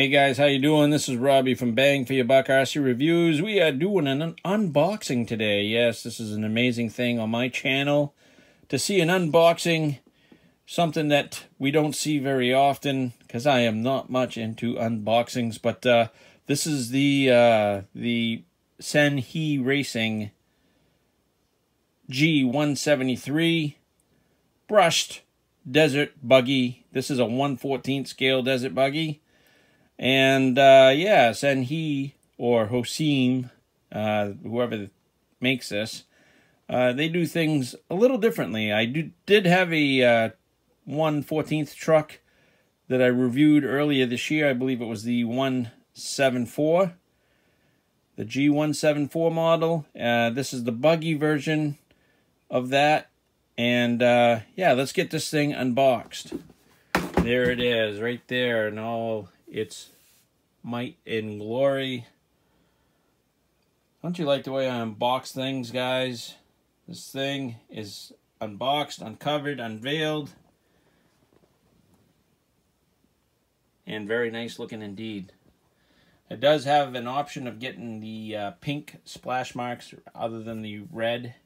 Hey guys, how you doing? This is Robbie from Bang for Your Buck RC Reviews. We are doing an unboxing today. Yes, this is an amazing thing on my channel to see an unboxing, something that we don't see very often because I am not much into unboxings. But this is the HE Racing G173 brushed desert buggy. This is a 1/14 scale desert buggy. And yeah, HE or Hosim, whoever makes this, they do things a little differently. I did have a 1/14 truck that I reviewed earlier this year. I believe it was the 174, the G174 model. This is the buggy version of that. And yeah, let's get this thing unboxed. There it is, right there, and all its might and glory. Don't you like the way I unbox things, guys? This thing is unboxed, uncovered, unveiled, and very nice looking indeed. It does have an option of getting the pink splash marks other than the red,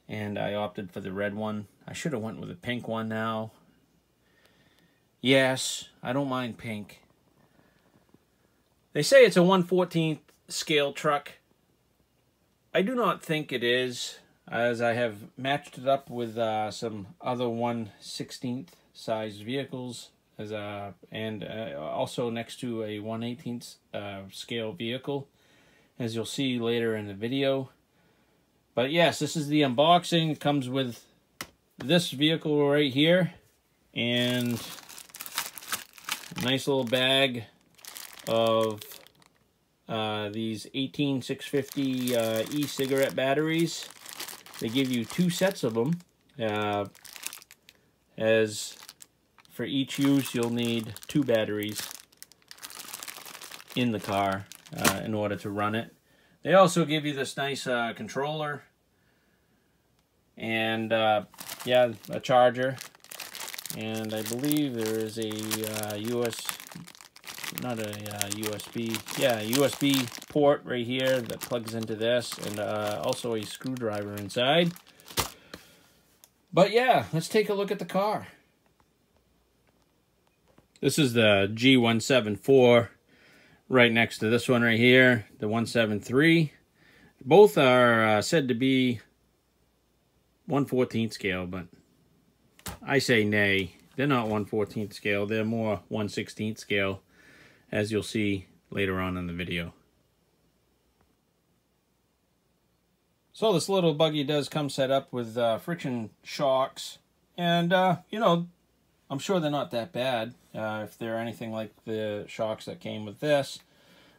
and I opted for the red one. I should have went with a pink one now. Yes, I don't mind pink. They say it's a 1/14 scale truck. I do not think it is, as I have matched it up with some other 1/16 size vehicles, and also next to a 1/18 scale vehicle, as you'll see later in the video. But yes, this is the unboxing. It comes with this vehicle right here, and a nice little bag of these 18650 e-cigarette batteries. They give you 2 sets of them. As for each use, you'll need 2 batteries in the car in order to run it. They also give you this nice controller and yeah, a charger. And I believe there is a USB port right here that plugs into this, and also a screwdriver inside. But yeah, let's take a look at the car. This is the G174 right next to this one right here, the 173. Both are said to be 1/14 scale, but I say nay. They're not 1/14 scale. They're more 1/16 scale, as you'll see later on in the video. So this little buggy does come set up with friction shocks, and you know, I'm sure they're not that bad if they're anything like the shocks that came with this,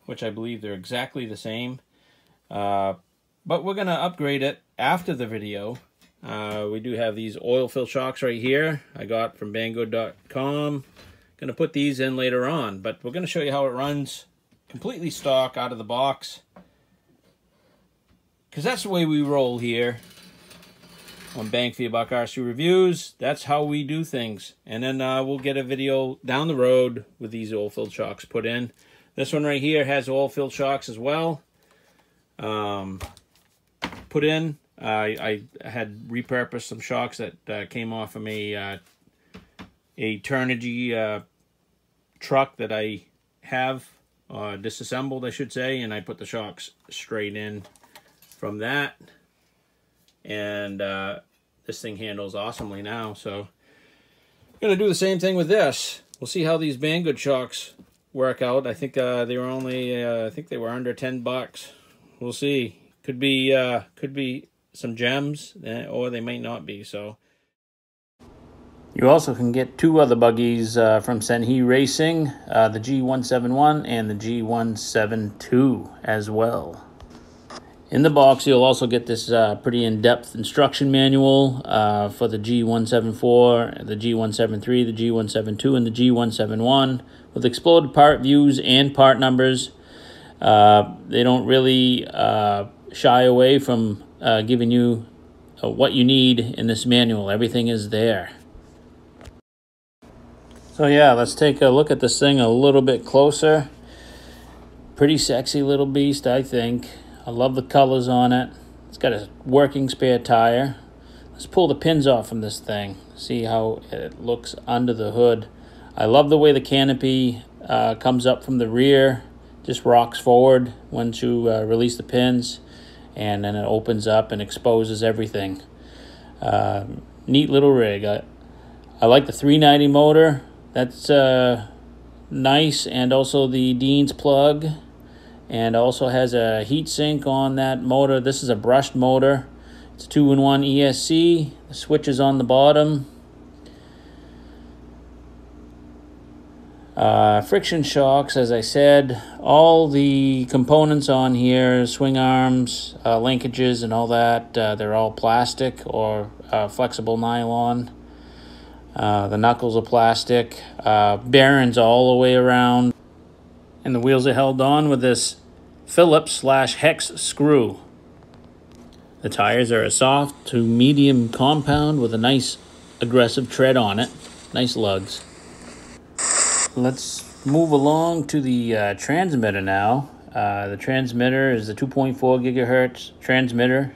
which I believe they're exactly the same. But we're gonna upgrade it after the video. We do have these oil fill shocks right here I got from Banggood.com. Gonna put these in later on, but we're gonna show you how it runs completely stock out of the box, because that's the way we roll here on Bang for Your Buck RC Reviews. That's how we do things. And then we'll get a video down the road with these oil filled shocks put in. This one right here has oil filled shocks as well put in. I had repurposed some shocks that came off from a Turnigy truck that I have disassembled, I should say, and I put the shocks straight in from that, and this thing handles awesomely now. So I'm gonna do the same thing with this. We'll see how these Banggood shocks work out. I think they were only I think they were under $10. We'll see. Could be some gems, or they might not be. So you also can get 2 other buggies from HE Racing, the G171 and the G172 as well. In the box, you'll also get this pretty in-depth instruction manual for the G174, the G173, the G172, and the G171 with exploded part views and part numbers. They don't really shy away from giving you what you need in this manual. Everything is there. So yeah, let's take a look at this thing a little bit closer. Pretty sexy little beast, I think. I love the colors on it. It's got a working spare tire. Let's pull the pins off from this thing. See how it looks under the hood. I love the way the canopy comes up from the rear. Just rocks forward once you release the pins. And then it opens up and exposes everything. Neat little rig. I like the 390 motor. That's nice, and also the Dean's plug, and also has a heat sink on that motor. This is a brushed motor. It's a 2-in-1 ESC. The switch is on the bottom. Friction shocks, as I said. All the components on here, swing arms, linkages, and all that, they're all plastic or flexible nylon. The knuckles are plastic, bearings all the way around, and the wheels are held on with this Phillips/hex screw. The tires are a soft to medium compound with a nice aggressive tread on it. Nice lugs. Let's move along to the transmitter now. The transmitter is the 2.4 gigahertz transmitter.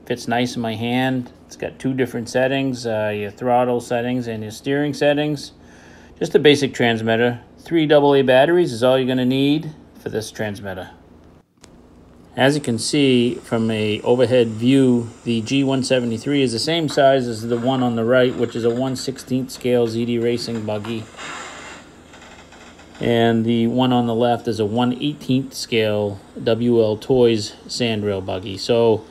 Fits nice in my hand. It's got two different settings, your throttle settings and your steering settings. Just a basic transmitter. 3 AA batteries is all you're going to need for this transmitter. As you can see from a overhead view, the G173 is the same size as the one on the right, which is a 1/16 scale HE Racing buggy. And the one on the left is a 1/18 scale WL Toys sandrail buggy. So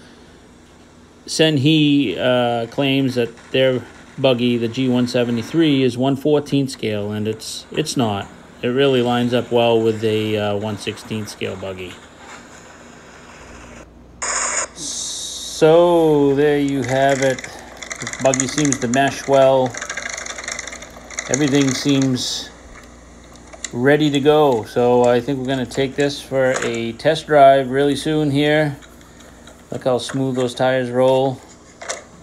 Senhe claims that their buggy, the G173, is 1/14 scale, and it's not. It really lines up well with a 1/16 scale buggy. So there you have it. The buggy seems to mesh well. Everything seems ready to go. So I think we're going to take this for a test drive really soon here. Look how smooth those tires roll.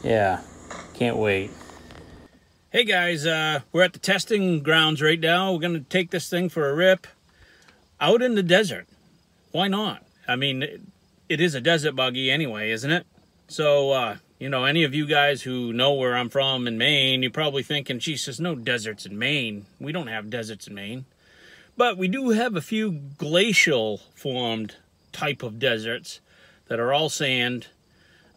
Yeah, can't wait. Hey guys, we're at the testing grounds right now. We're going to take this thing for a rip out in the desert. Why not? I mean, it is a desert buggy anyway, isn't it? So, you know, any of you guys who know where I'm from in Maine, you're probably thinking, geez, there's no deserts in Maine. We don't have deserts in Maine. But we do have a few glacial formed type of deserts that are all sand.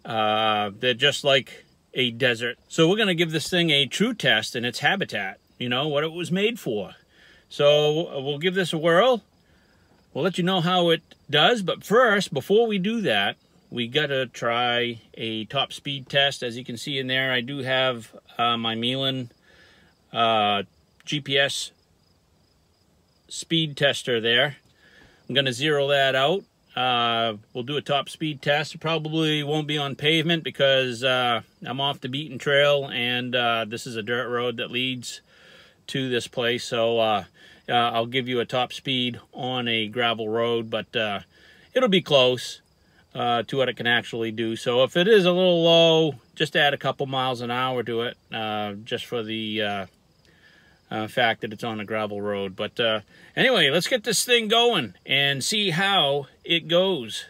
They're just like a desert. So we're going to give this thing a true test in its habitat, you know, what it was made for. So we'll give this a whirl. We'll let you know how it does. But first, before we do that, we got to try a top speed test. As you can see in there, I do have my Miele GPS speed tester there. I'm going to zero that out. We'll do a top speed test. It probably won't be on pavement because I'm off the beaten trail, and this is a dirt road that leads to this place. So I'll give you a top speed on a gravel road, but it'll be close to what it can actually do. So if it is a little low, just add a couple miles an hour to it, just for the fact that it's on a gravel road. But anyway, let's get this thing going and see how it goes.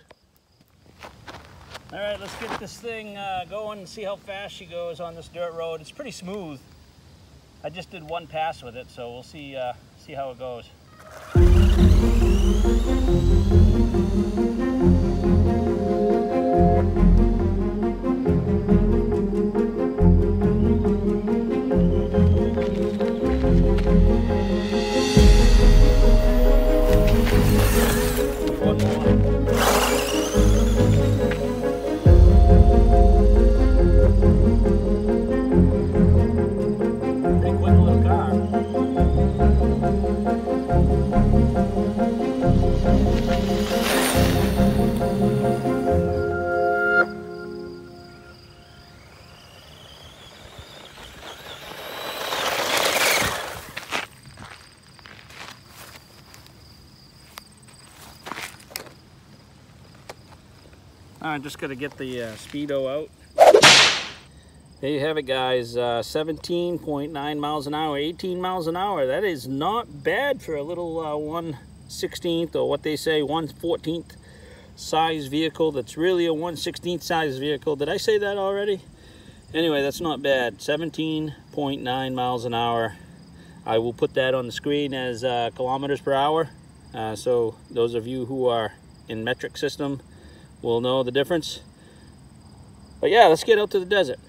All right, let's get this thing going and see how fast she goes on this dirt road. It's pretty smooth. I just did one pass with it, so we'll see how it goes. I'm just going to get the speedo out. There you have it, guys. 17.9 miles an hour, 18 miles an hour. That is not bad for a little 1/16 or what they say 1/14 size vehicle. That's really a 1/16 size vehicle. Did I say that already? Anyway, that's not bad. 17.9 miles an hour. I will put that on the screen as kilometers per hour. So those of you who are in metric system will know the difference. But yeah, let's get out to the desert.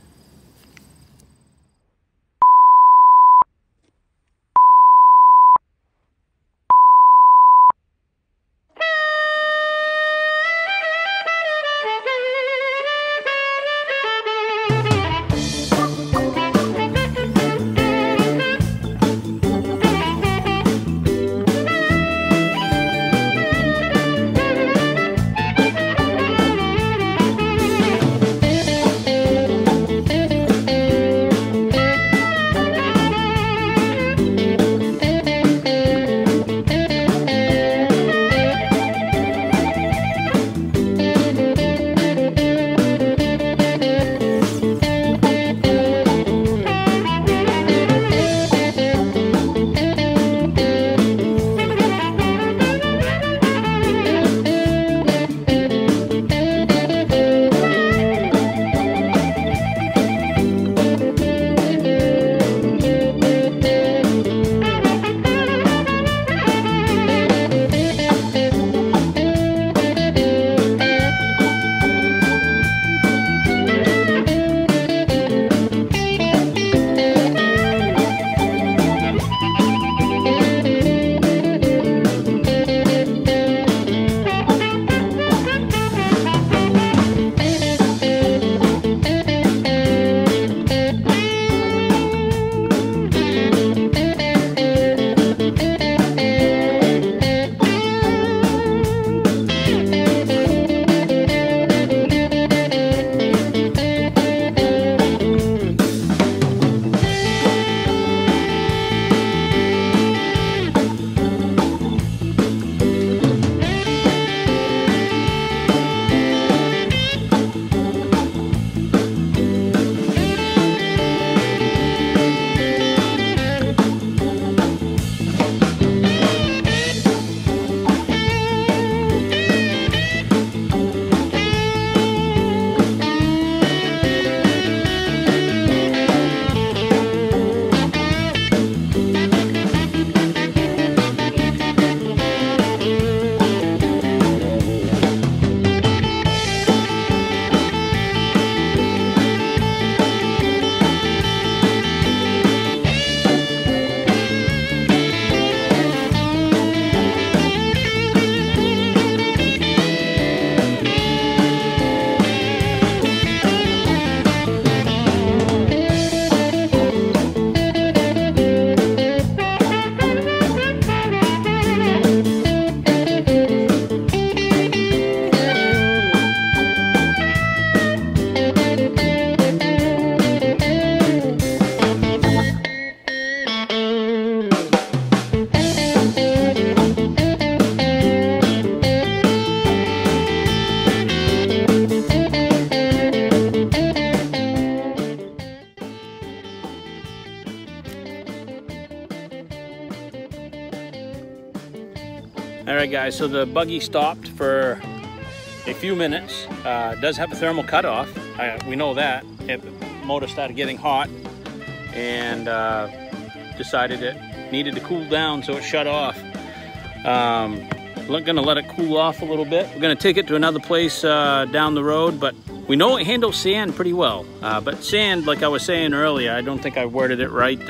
Alright guys, so the buggy stopped for a few minutes. It does have a thermal cutoff. We know that. The motor started getting hot and decided it needed to cool down, so it shut off. We're gonna let it cool off a little bit. We're gonna take it to another place down the road, but we know it handles sand pretty well. But sand, like I was saying earlier, I don't think I worded it right,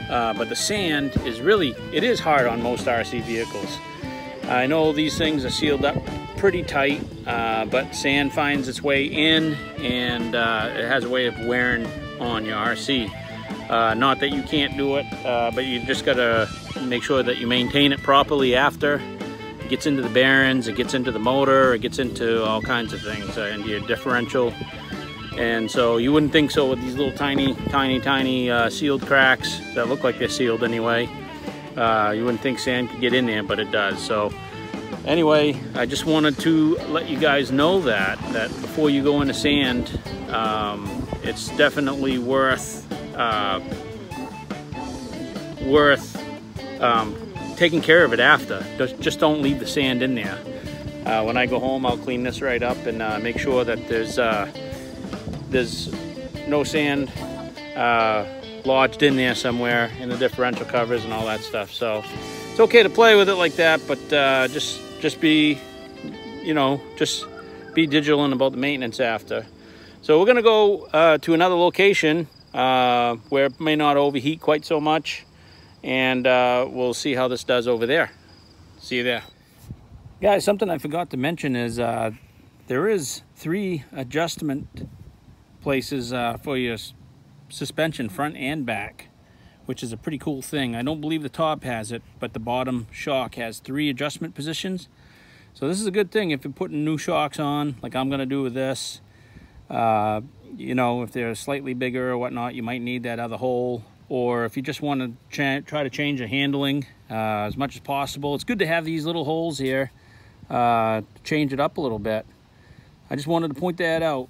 but the sand is really, it is hard on most RC vehicles. I know these things are sealed up pretty tight, but sand finds its way in, and it has a way of wearing on your RC. Not that you can't do it, but you just gotta make sure that you maintain it properly after. It gets into the bearings, it gets into the motor, it gets into all kinds of things, into your differential. And so you wouldn't think so with these little tiny sealed cracks that look like they're sealed anyway. You wouldn't think sand could get in there, but it does. So anyway, I just wanted to let you guys know that before you go into sand, it's definitely worth taking care of it after. Just don't leave the sand in there. When I go home, I'll clean this right up and make sure that there's no sand lodged in there somewhere in the differential covers and all that stuff. So it's okay to play with it like that, but just be, you know, just be vigilant about the maintenance after. So we're gonna go to another location where it may not overheat quite so much, and we'll see how this does over there. See you there. Guys, something I forgot to mention is there is 3 adjustment places for your suspension front and back, which is a pretty cool thing. I don't believe the top has it, but the bottom shock has 3 adjustment positions. So this is a good thing if you're putting new shocks on, like I'm gonna do with this. You know, if they're slightly bigger or whatnot, you might need that other hole. Or if you just want to try to change the handling as much as possible, it's good to have these little holes here to change it up a little bit. I just wanted to point that out.